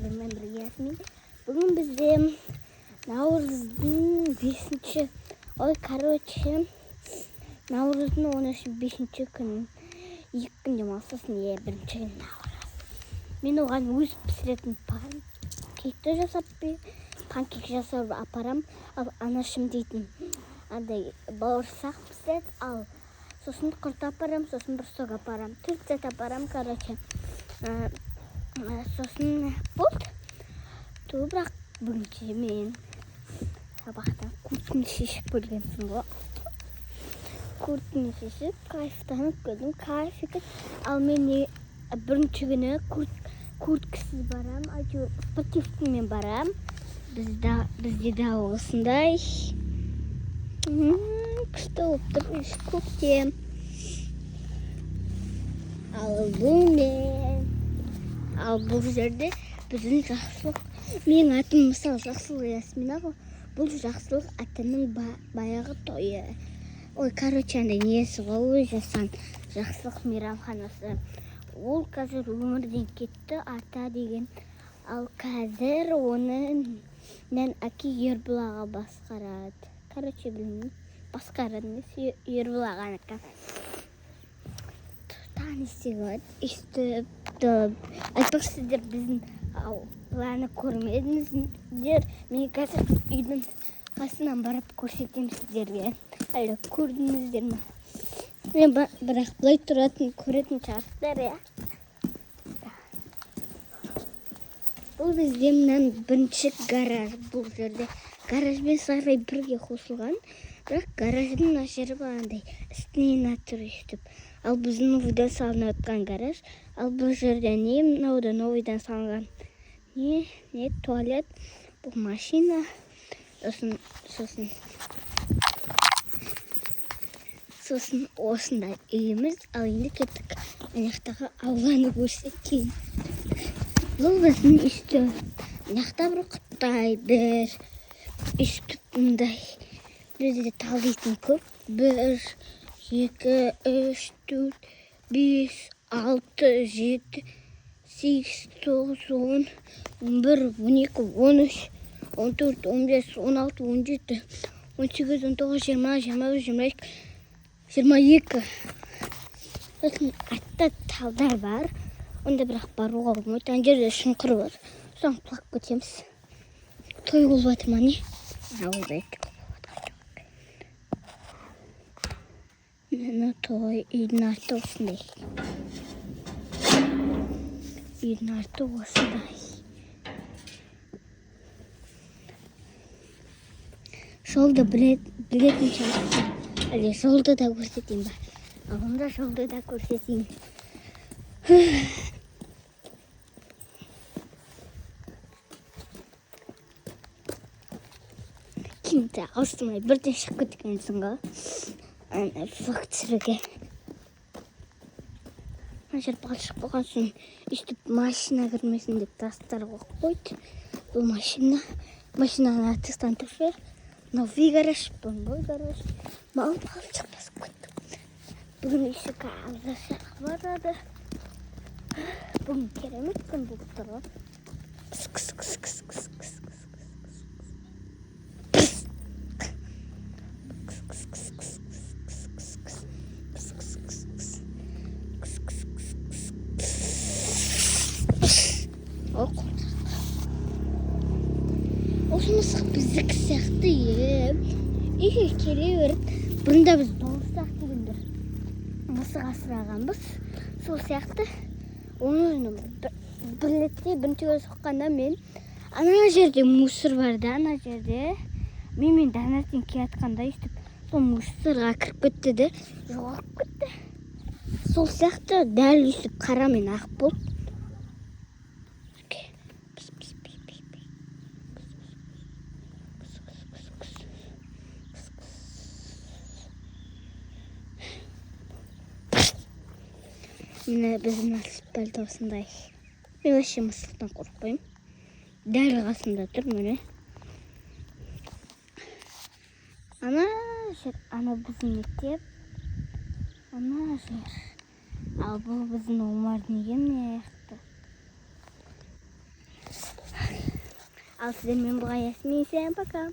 сіздермен біргесімін. Бүгін бізде Наурыздың 5-ші, Наурыздың 13-5-ші күні, 2 күн демалыс, сосын 1-ші күн Наурыз. Мен оған өз пісіретін панкейкті жасап, панкейк жасап апарам, ал анашым дейтін бауырсақ пісіреді, ал сосын құрт апарам, сосын бір сок апарам, 4 зат апарам, сосын болды. Бірақ бүгінше мен сабақтан куртканы шешіп көргенсің ғой. Куртканы шешіп, кайфтанып көрдім, кайф екен. Ал мен бірінші күні курткасыз барам, әйтеуір спортивкамен барам. Бізде де осындай күшті болып тұр, көктем. Ал бұл жерде біздің жақсылық. Менің атым мысалы Жақсылық Ясмина ғой. Бұл Жақсылық атының баяғы тойы. Несі ғой, жасан Жақсылық мейрамханасы. Ол қазір өмірден кетті, ата деген. Ал қазір оны әке Ербұлаға басқарады. Білмеймін, басқарады емес, Ербұлағаныкі. Таныстығы айтпақ сіздер біздің планы көрмедіңіздер. Мен қазір үйдің қасынан барып көрсетем сіздерге. Әлі көрдіңіздер ме? Бірақ бұлай тұратын көретін шығарсыздар, иә? Бұл бізде мынан бірінші гараж. Бұл жерде гаражбен сарай бірге қосылған. Бірақ гараждың жері бағандай үстінен атыр өстіп. Ал біздің новыйдан салынып отқан гараж. Ал бұл жерде мынауды новыйдан салынған. Не туалет, бұл машина. Сосын осындай үйіміз. Ал енді кеттік аяқтағы ауланы көрсетейін. Бұл біздің үсті. Аяқта бір құттай бір үсті бұндай. Бізде талдайтын көп. 1, 2, 3, 4, 5, 6, 7, 8, 9, 10, 11, 12, 13, 14, 15, 16, 17, 18, 19, 20, 21, 22. Сосын атта талдар бар. Онда бірақ баруға болмайды. Ана жерде шұңқыр бар. Соң құлап кетеміз. Той болып жатыр ма не? Мына той үйдің арты осындай. Үйдің арты осындай. Жолды білетін шығарсың. Әлде жолды да көрсетейін ба? Алында жолды да көрсетейін. Кімді ауыстырмай бірден шығып кеткенсің ғой. Факт сүріге. Мына жер балшық болған соң үстіп машина кірмесін деп тастар қойды. Бұл машинаның аты тұр. Новый гараж, бой гараж. Мал балшық басып кетті. Бүгін есігі алғашақ барады. Бүгін керемет күн болып тұр ғой. Осы мысық біздікі сияқты үйге келе беріп, бұрында біз бауырсақ дегендер мысық асырағанбыз. Сол сияқты оны бірінші соққанда мен ана жерде мусор барды, ана жерде мен дәнәтен келатқанда өстіп сол мусорға кіріп кетті де жоғалып кетті. Сол сияқты дәл өстіп қара мен ақ болды. Міне біздің асфальт осындай. Мен вообще мысықтан қорықпаймын. Дәл қасында тұр, міне. Ана біздің мектеп. Ана жер. Ал бұл біздің Омардың үйі, міне аяқты. Ал сіздермен бұға Ясмин, пока.